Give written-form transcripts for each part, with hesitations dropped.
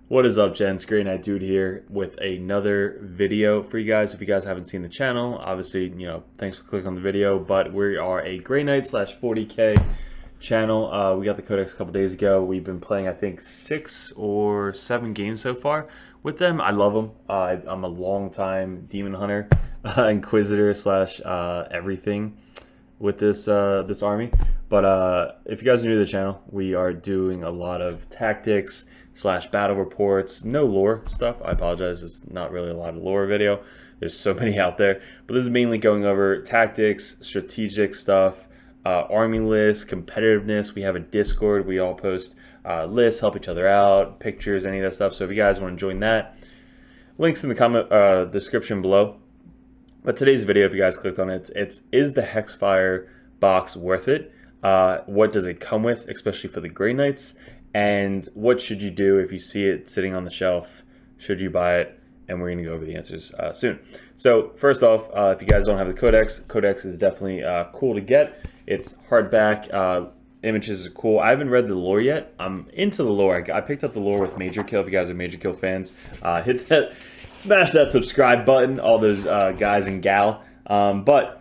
What is up, gents? Grey Knight Dude here with another video for you guys. If you guys haven't seen the channel, obviously, thanks for clicking on the video, but we are a Grey Knight slash 40k channel. We got the codex a couple days ago. We've been playing, I think, 6 or 7 games so far with them. I love them. I'm a long time demon hunter, inquisitor slash everything with this army. But if you guys are new to the channel, we are doing a lot of tactics slash battle reports, no lore stuff. I apologize, it's not really a lot of lore video. There's so many out there. But this is mainly going over tactics, strategic stuff, army lists, competitiveness. We have a Discord. We all post lists, help each other out, pictures, any of that stuff. So if you guys want to join that, links in the comment description below. But today's video, if you guys clicked on it, is the HEXFIRE box worth it? What does it come with, especially for the Grey Knights? And what should you do if you see it sitting on the shelf? Should you buy it? And we're going to go over the answers soon. So first off, if you guys don't have the codex is definitely cool to get. It's hardback. Images are cool. I haven't read the lore yet. I'm into the lore. I picked up the lore with Major Kill. If you guys are Major Kill fans, hit that, smash that subscribe button. All those guys and gal. But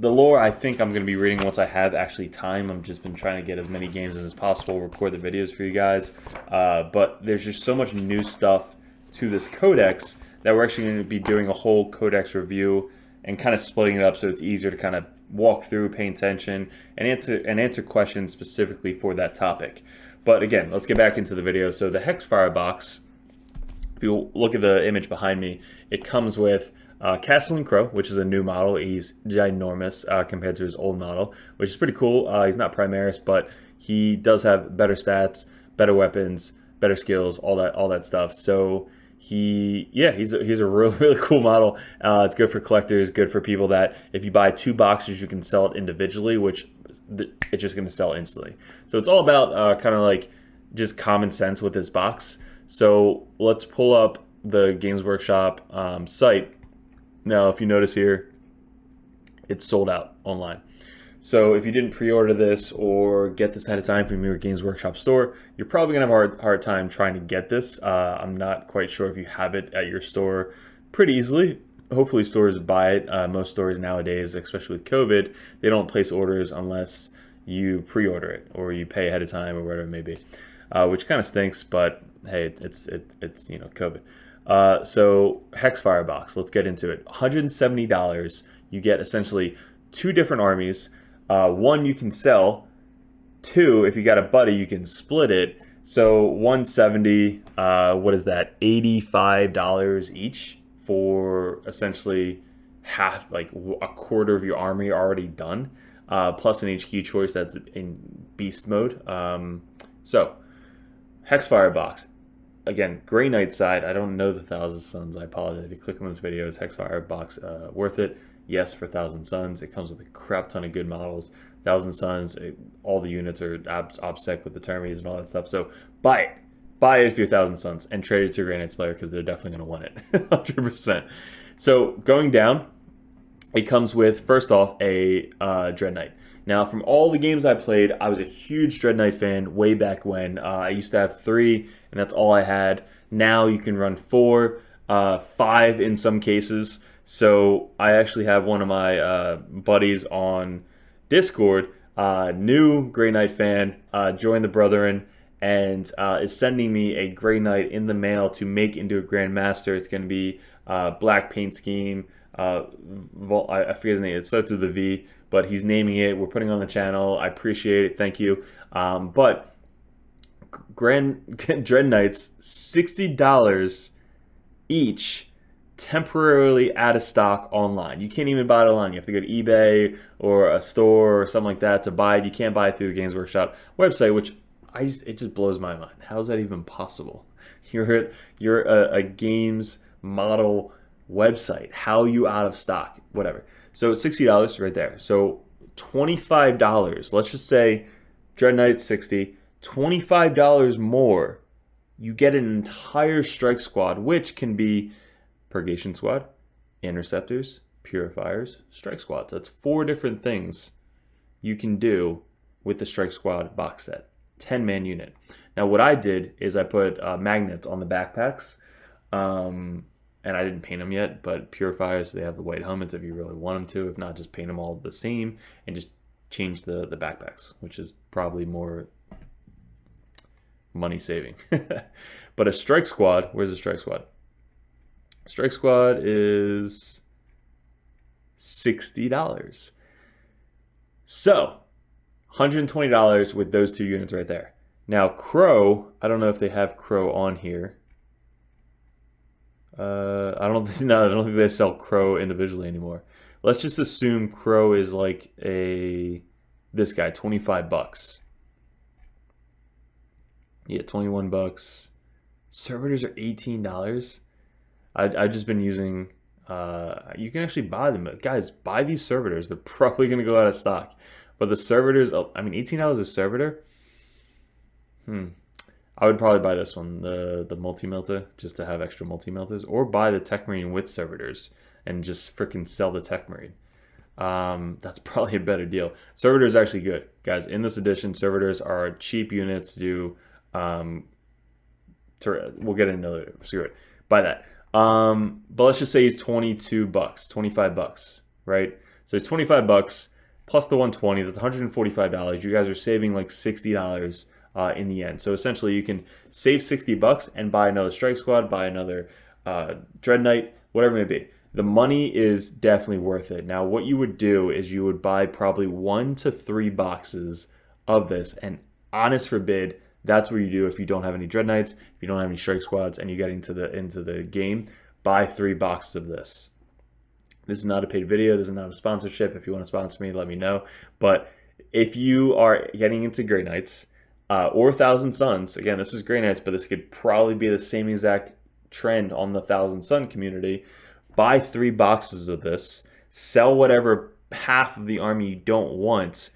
the lore, I think I'm going to be reading once I have actually time. I've just been trying to get as many games as possible, record the videos for you guys. But there's just so much new stuff to this codex that we're actually going to be doing a whole codex review and kind of splitting it up so it's easier to kind of walk through, pay attention, and answer questions specifically for that topic. But again, let's get back into the video. So the HEXFIRE box, if you look at the image behind me, it comes with Castellan Crow, which is a new model. He's ginormous compared to his old model, which is pretty cool. He's not Primaris, but he does have better stats, better weapons, better skills, all that stuff. So he's a really cool model. It's good for collectors, good for people that if you buy 2 boxes, you can sell it individually, which it's just going to sell instantly. So it's all about kind of like just common sense with this box. So let's pull up the Games Workshop site. Now, if you notice here, it's sold out online. So if you didn't pre-order this or get this ahead of time from your Games Workshop store, you're probably gonna have a hard time trying to get this. I'm not quite sure if you have it at your store pretty easily. Hopefully stores buy it. Most stores nowadays, especially with COVID, they don't place orders unless you pre-order it or you pay ahead of time or whatever it may be, which kind of stinks, but hey, it's COVID. So HEXFIRE box, let's get into it. $170, you get essentially 2 different armies. 1 you can sell, 2 if you got a buddy you can split it. So $170, what is that, $85 each for essentially half, like a quarter of your army already done, plus an HQ choice that's in beast mode. So HEXFIRE box. Again, Grey Knight side, I don't know the Thousand Suns. I apologize. If you click on those videos, HEXFIRE box, worth it. Yes, for Thousand Suns. It comes with a crap ton of good models. Thousand Suns, all the units are OBSEC with the Termies and all that stuff. So buy it. Buy it if you're Thousand Suns and trade it to a Grey Knights player because they're definitely going to want it. 100%. So going down, it comes with, first off, a Dread Knight. Now, from all the games I played, I was a huge Dread Knight fan way back when. I used to have 3, and that's all I had. Now you can run 4, 5 in some cases. So I actually have one of my buddies on Discord, new Grey Knight fan, joined the Brethren, and is sending me a Grey Knight in the mail to make into a Grandmaster. It's going to be black paint scheme. I forget his name. It starts with a V, but he's naming it. We're putting it on the channel. I appreciate it. Thank you. But Dread Knights, $60 each, temporarily out of stock online. You can't even buy it online. You have to go to eBay or a store or something like that to buy it. You can't buy it through the Games Workshop website, which it just blows my mind. How is that even possible? You're a games model website. How are you out of stock? Whatever. So it's $60 right there. So $25. Let's just say Dread Knight $60. $25 more. You get an entire strike squad, which can be Purgation Squad, Interceptors, Purifiers, Strike Squads. That's 4 different things you can do with the Strike Squad box set. 10-man unit. Now what I did is I put magnets on the backpacks, and I didn't paint them yet, but purifiers, they have the white helmets if you really want them to. If not, just paint them all the same and just change the backpacks, which is probably more money saving. But a strike squad, where's the strike squad? Strike squad is $60. So $120 with those 2 units right there. Now Crow, I don't know if they have Crow on here. I don't think they sell Crow individually anymore. Let's just assume Crow is like this guy, $25. Yeah, $21. Servitors are $18. I've just been using. You can actually buy them, guys. Buy these servitors. They're probably gonna go out of stock. But the servitors, I mean, $18 a servitor. I would probably buy this one, the multi-melta, just to have extra multi-meltas, or buy the Tech Marine with servitors and just freaking sell the Tech Marine. That's probably a better deal. Servitor is actually good, guys. In this edition, servitors are cheap units to do. We'll get into it. Screw it. Buy that. But let's just say he's $22, $25, right? So he's $25 plus the 120. That's $145. You guys are saving like $60 in the end. So essentially, you can save $60 and buy another strike squad, buy another dread knight, whatever it may be. The money is definitely worth it. Now, what you would do is you would buy probably 1 to 3 boxes of this, and honest forbid, that's what you do if you don't have any dread knights, if you don't have any strike squads, and you get into the game. Buy 3 boxes of this. This is not a paid video. This is not a sponsorship. If you want to sponsor me, let me know. But if you are getting into Grey Knights or Thousand Suns, again, this is Grey Knights, but this could probably be the same exact trend on the Thousand Sun community. Buy 3 boxes of this. Sell whatever half of the army you don't want.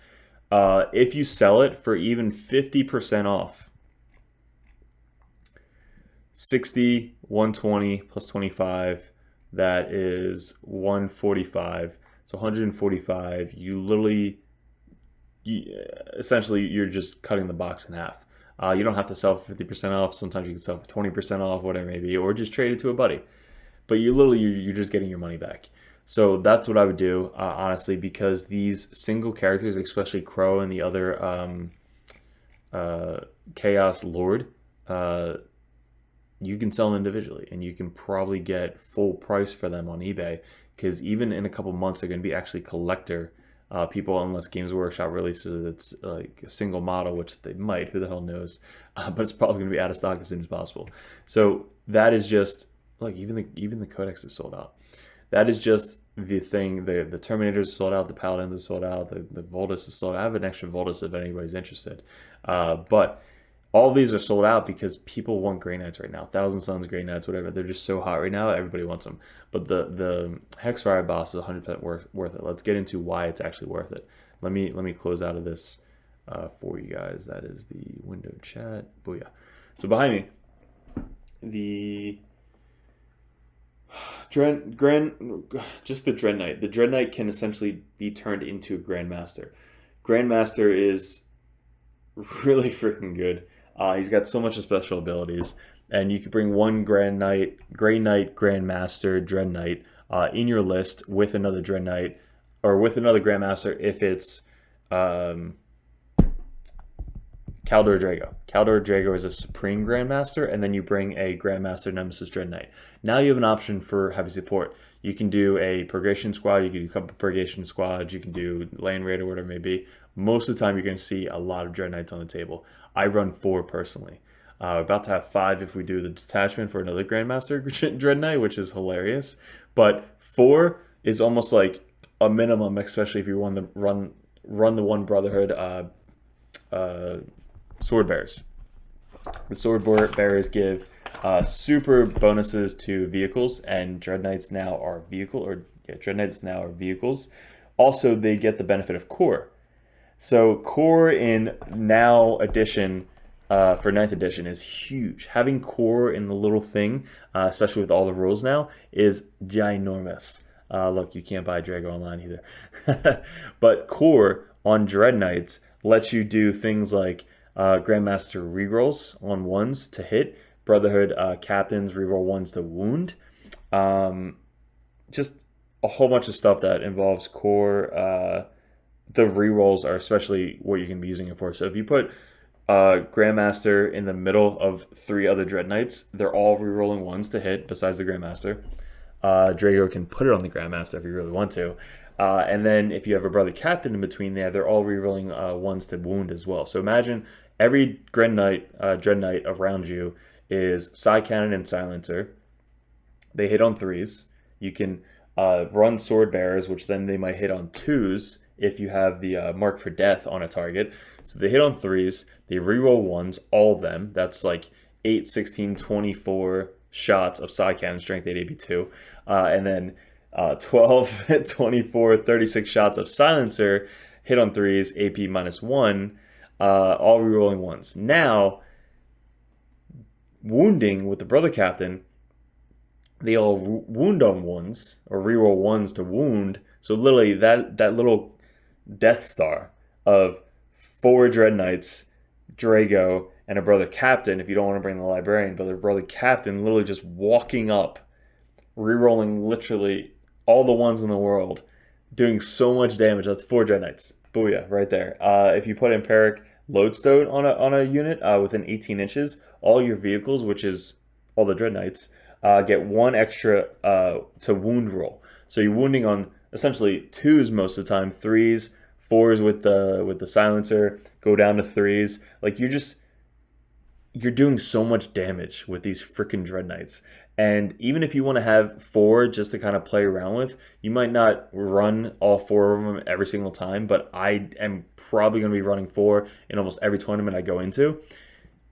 If you sell it for even 50% off, 60, 120 plus 25, that is 145. So 145, essentially you're just cutting the box in half. You don't have to sell for 50% off. Sometimes you can sell for 20% off, whatever it may be, or just trade it to a buddy. But you're just getting your money back. So that's what I would do, honestly, because these single characters, especially Crow and the other Chaos Lord, you can sell them individually, and you can probably get full price for them on eBay, because even in a couple months, they're going to be actually collector people, unless Games Workshop releases it's like a single model, which they might, who the hell knows, but it's probably going to be out of stock as soon as possible. So that is just, like, even the Codex is sold out. That is just the thing. The Terminators is sold out. The Paladins is sold out. The Voltus is sold out. I have an extra Voltus if anybody's interested. But all of these are sold out because people want Grey Knights right now. Thousand Suns, Grey Knights, whatever. They're just so hot right now. Everybody wants them. But the HEXFIRE boss is 100% worth it. Let's get into why it's actually worth it. Let me close out of this for you guys. That is the window chat. Booyah. So behind me, the the Dread Knight. The Dread Knight can essentially be turned into a Grandmaster. Grandmaster is really freaking good. He's got so much of special abilities, and you could bring one Grey Knight, Grandmaster, Dread Knight in your list with another Dread Knight, or with another Grandmaster if it's Caldor Drago. Caldor Drago is a Supreme Grandmaster, and then you bring a Grandmaster Nemesis Dread Knight. Now you have an option for heavy support. You can do a Purgation Squad, you can do a couple of Purgation Squads, you can do Land Raid or whatever it may be. Most of the time you're going to see a lot of Dread Knights on the table. I run 4 personally. We're about to have 5 if we do the detachment for another Grandmaster Dread Knight, which is hilarious. But 4 is almost like a minimum, especially if you run the One Brotherhood Sword Bearers. The Sword Bearers give super bonuses to vehicles, and Dread Knights now are Dread Knights now are vehicles. Also, they get the benefit of Core. So Core in now edition for 9th edition is huge. Having Core in the little thing, especially with all the rules now, is ginormous. Look, you can't buy Drago online either. But Core on Dread Knights lets you do things like Grandmaster rerolls on ones to hit. Brotherhood captains reroll ones to wound. Just a whole bunch of stuff that involves core. The rerolls are especially what you can be using it for. So if you put Grandmaster in the middle of 3 other Dread Knights, they're all rerolling ones to hit besides the Grandmaster. Drago can put it on the Grandmaster if you really want to. And then if you have a brother captain in between there, they're all rerolling ones to wound as well. So imagine every Dread Knight around you is side cannon and silencer. They hit on 3s. You can run sword bearers, which then they might hit on 2s if you have the mark for death on a target. So they hit on 3s. They reroll 1s, all of them. That's like 8, 16, 24 shots of side cannon, strength 8, AP 2. And then 12, 24, 36 shots of silencer, hit on 3s, AP -1, all rerolling 1s. Now, wounding with the brother captain, they all wound on 1s, or reroll 1s to wound. So literally that little Death Star of 4 Dread Knights, Drago, and a brother captain, if you don't want to bring the librarian, but the brother captain literally just walking up, rerolling literally all the ones in the world, doing so much damage. That's 4 Dread Knights. Booyah, right there. If you put Empiric Lodestone on a unit within 18 inches, all your vehicles, which is all the Dread Knights, get 1 extra to wound roll. So you're wounding on essentially 2s most of the time, 3s, 4s with the silencer, go down to 3s. Like you're doing so much damage with these freaking Dread Knights. And even if you want to have 4 just to kind of play around with, you might not run all 4 of them every single time, but I am probably going to be running 4 in almost every tournament I go into.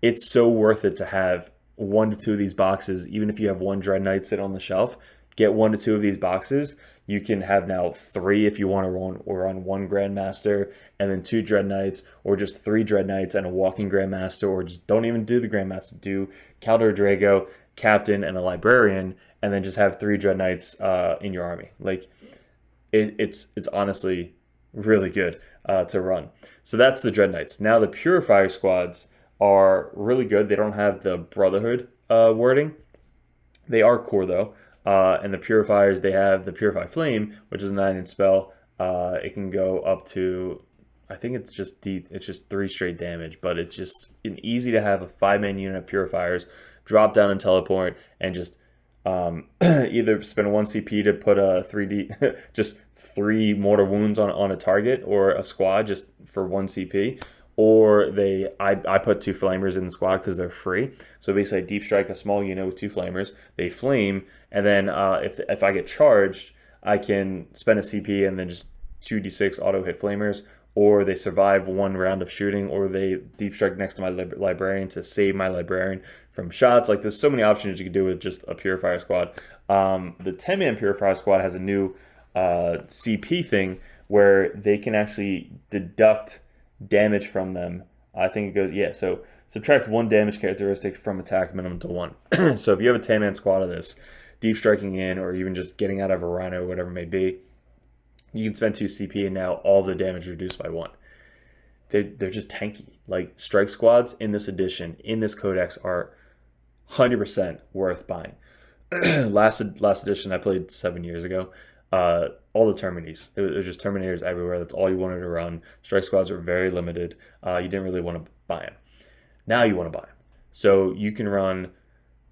It's so worth it to have 1 to 2 of these boxes. Even if you have 1 Dread Knight sit on the shelf, get 1 to 2 of these boxes. You can have now 3 if you want to run 1 Grandmaster and then 2 Dread Knights, or just 3 Dread Knights and a walking Grandmaster, or just don't even do the Grandmaster. Do Calder Drago, Captain, and a Librarian, and then just have 3 Dread Knights in your army. Like it's honestly really good to run. So that's the Dread Knights. Now the Purifier squads are really good. They don't have the Brotherhood wording. They are core though. And the Purifiers, they have the Purify Flame, which is a 9-inch spell. It can go up to, I think it's just 3 straight damage, but it's just an easy to have a 5-man unit of Purifiers, drop down and teleport, and just either spend 1 CP to put a 3D, just 3 mortar wounds on a target or a squad just for 1 CP. Or I put 2 flamers in the squad because they're free. So basically, I deep strike a small unit with 2 flamers. They flame, and then if I get charged, I can spend a CP and then just 2d6 auto hit flamers. Or they survive 1 round of shooting, or they deep strike next to my librarian to save my librarian from shots. Like there's so many options you can do with just a Purifier squad. The 10-man Purifier squad has a new CP thing where they can actually deduct damage from them. I think it goes, yeah, so subtract 1 damage characteristic from attack minimum to 1. So if you have a 10-man squad of this, deep striking in, or even just getting out of a rhino, or whatever it may be, you can spend 2 CP and now all the damage reduced by 1. They're just tanky. Like strike squads in this edition, in this codex, are 100% worth buying. last edition I played 7 years ago. All the Terminators. It was just Terminators everywhere. That's all you wanted to run. Strike squads were very limited. You didn't really want to buy them. Now you want to buy them. So you can run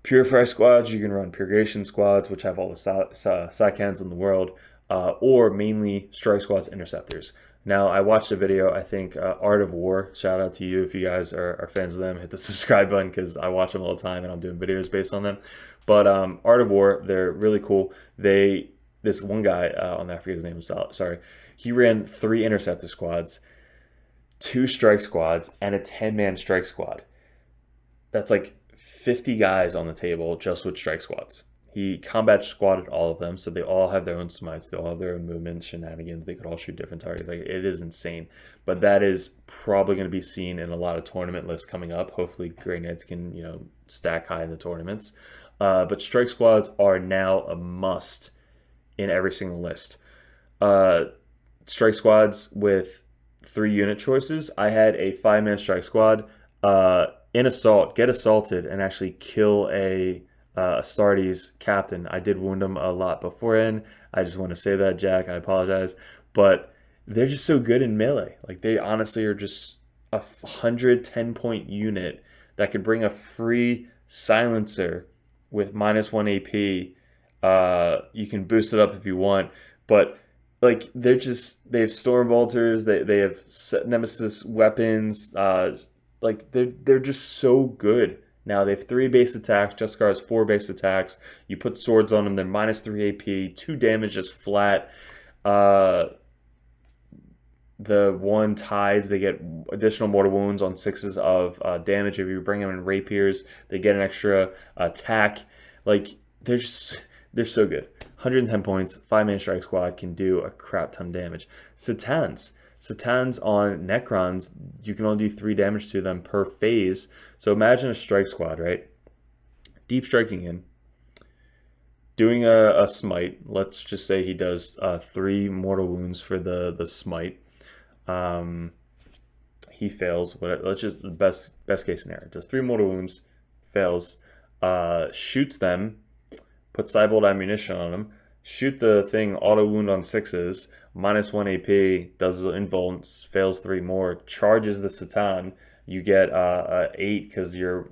Purifier squads, you can run Purgation squads, which have all the side cannons in the world, or mainly Strike squads, Interceptors. Now, I watched a video, I think, Art of War. Shout out to you if you guys are fans of them. Hit the subscribe button because I watch them all the time and I'm doing videos based on them. But Art of War, they're really cool. This one guy, I forget his name, sorry, he ran 3 Interceptor squads, 2 Strike squads, and a 10-man Strike squad. That's like 50 guys on the table just with Strike squads. He combat squatted all of them, so they all have their own smites, they all have their own movement, shenanigans, they could all shoot different targets. Like, it is insane. But that is probably going to be seen in a lot of tournament lists coming up. Hopefully Grey Knights can, stack high in the tournaments. But Strike squads are now a must in every single list. Strike squads with 3 unit choices. I had a 5-man Strike squad. in assault, get assaulted and actually kill a Astartes captain. I did wound him a lot beforehand. I just want to say that, Jack. I apologize, but they're just so good in melee. Like they honestly are just a 110-point unit that could bring a free silencer with -1 AP. You can boost it up if you want, but like they have storm bolters, they have nemesis weapons. Like they're just so good. Now they have 3 base attacks. Juskar has 4 base attacks. You put swords on them, they're -3 AP, 2 damage just flat. The one tides, they get additional mortal wounds on 6s of damage. If you bring them in rapiers, they get an extra attack. Like they're so good. 110 points, 5-man strike squad can do a crap ton of damage. Satans on Necrons, you can only do 3 damage to them per phase. So imagine a strike squad, right? Deep striking in, doing a smite. Let's just say he does 3 mortal wounds for the smite. He fails. Let's just the best case scenario. Does 3 mortal wounds, fails, shoots them, puts Cybolt ammunition on them, shoot the thing, auto wound on 6s, -1 AP, does invuln, fails 3 more, charges the Satan. You get 8 because you're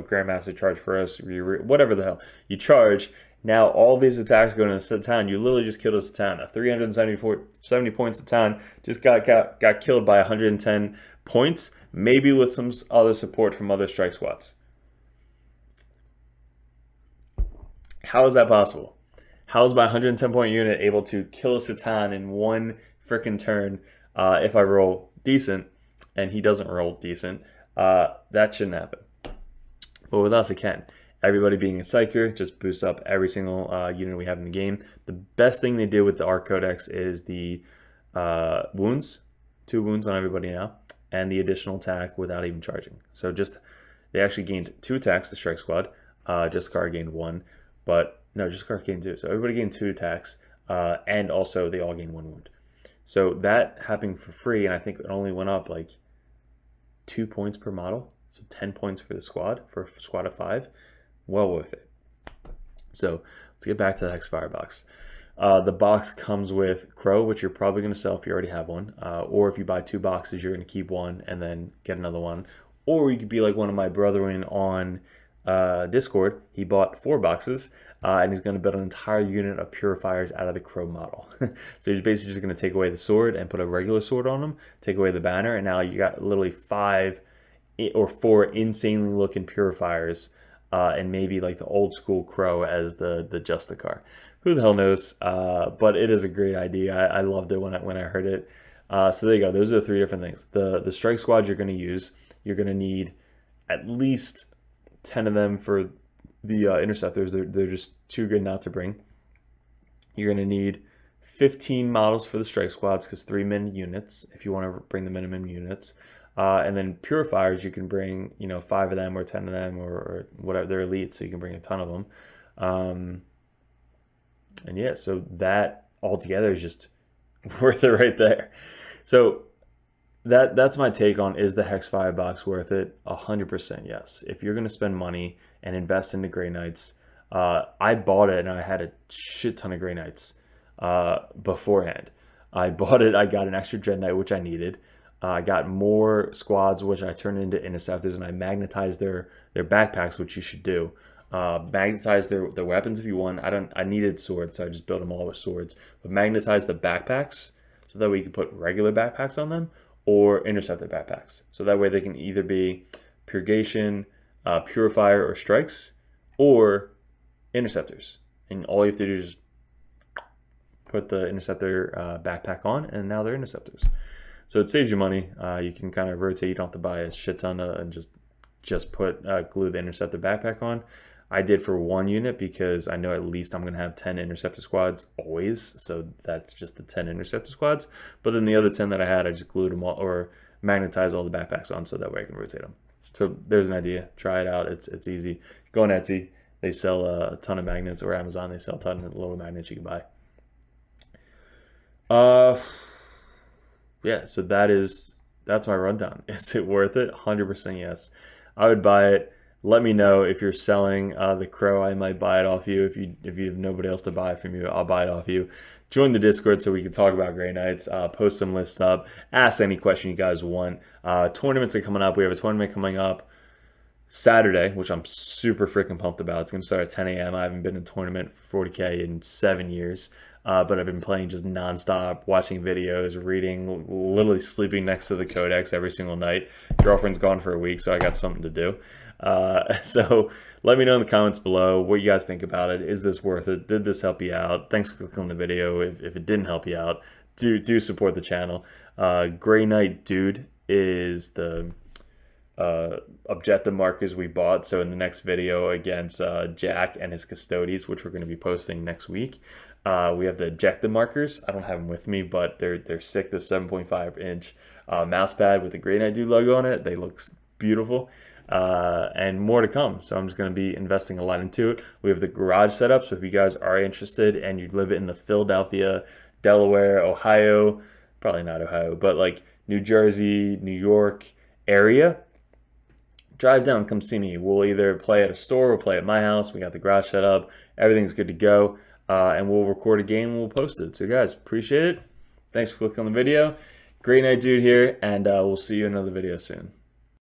Grandmaster charge first, whatever the hell. You charge. Now all these attacks go to the Satan. You literally just killed a Satan. A 370 point Satan just got killed by 110 points, maybe with some other support from other strike squads. How is that possible? How is my 110 point unit able to kill a Satan in one freaking turn if I roll decent and he doesn't roll decent? That shouldn't happen. But with us, it can. Everybody being a Psyker just boosts up every single unit we have in the game. The best thing they do with the Arc Codex is the wounds, 2 wounds on everybody now, and the additional attack without even charging. So they actually gained 2 attacks, the Strike Squad. Juskar gained 1, but no, Juskar gained 2. So everybody gained 2 attacks, and also they all gained 1 wound. So that happening for free, and I think it only went up like 2 points per model. So 10 points for the squad, for a squad of 5. Well worth it. So let's get back to the HEXFIRE box. The box comes with Crow, which you're probably going to sell if you already have one. Or if you buy 2 boxes, you're going to keep one and then get another one. Or you could be like one of my brethren on Discord. He bought 4 boxes and he's going to build an entire unit of purifiers out of the Crow model. So he's basically just going to take away the sword and put a regular sword on him, take away the banner, and now you got literally 5 or 4 insanely looking purifiers. And maybe like the old school Crow as the Justicar. Who the hell knows? But it is a great idea. I loved it when I heard it. So there you go. Those are the 3 different things. The strike squad you're going to use. You're going to need at least 10 of them for the interceptors. They're just too good not to bring. You're going to need 15 models for the strike squads because 3 min units if you want to bring the minimum units. And then purifiers, you can bring 5 of them or 10 of them or whatever. They're elite, so you can bring a ton of them. And yeah, so that altogether is just worth it right there. So that's my take on, is the HEXFIRE box worth it? 100% yes. If you're going to spend money and invest in the Grey Knights, I bought it and I had a shit ton of Grey Knights beforehand. I bought it. I got an extra Dread Knight, which I needed. I got more squads, which I turned into interceptors, and I magnetized their backpacks, which you should do. Magnetize their weapons if you want. I needed swords, so I just built them all with swords. But magnetize the backpacks so that way you can put regular backpacks on them or interceptor backpacks. So that way they can either be purgation, purifier, or strikes, or interceptors. And all you have to do is just put the interceptor backpack on, and now they're interceptors. So it saves you money. You can kind of rotate. You don't have to buy a shit ton and just put glue the interceptor backpack on. I did for 1 unit because I know at least I'm going to have 10 interceptor squads always. So that's just the 10 interceptor squads. But then the other 10 that I had, I just glued them all or magnetized all the backpacks on so that way I can rotate them. So there's an idea. Try it out. It's easy. Go on Etsy. They sell a ton of magnets, or Amazon. They sell a ton of little magnets you can buy. Yeah, so that is that's my rundown. Is it worth it? 100% yes. I would buy it. Let me know if you're selling the Crow. I might buy it off you. If you have nobody else to buy it from you, I'll buy it off you. Join the Discord so we can talk about Grey Knights. Post some lists up. Ask any question you guys want. Tournaments are coming up. We have a tournament coming up Saturday, which I'm super freaking pumped about. It's going to start at 10 a.m. I haven't been in a tournament for 40k in 7 years, but I've been playing just nonstop, watching videos, reading, literally sleeping next to the codex every single night. Girlfriend's gone for a week, so I got something to do. So let me know in the comments below what you guys think about it. Is this worth it? Did this help you out? Thanks for clicking on the video. If it didn't help you out, do support the channel. Grey Knight Dude is the objective markers we bought. So in the next video against Jack and his Custodes, which we're going to be posting next week, we have the objective markers. I don't have them with me, but they're sick. They're 7.5-inch mouse pad with the Grey Knight Dude logo on it. They look beautiful. And more to come. So I'm just going to be investing a lot into it. We have the garage set up. So if you guys are interested and you live in the Philadelphia, Delaware, Ohio, probably not Ohio, but like New Jersey, New York area, drive down, come see me. We'll either play at a store or play at my house. We got the garage set up. Everything's good to go. And we'll record a game and we'll post it. So guys, appreciate it. Thanks for clicking on the video. Grey Knight Dude here, and we'll see you in another video soon.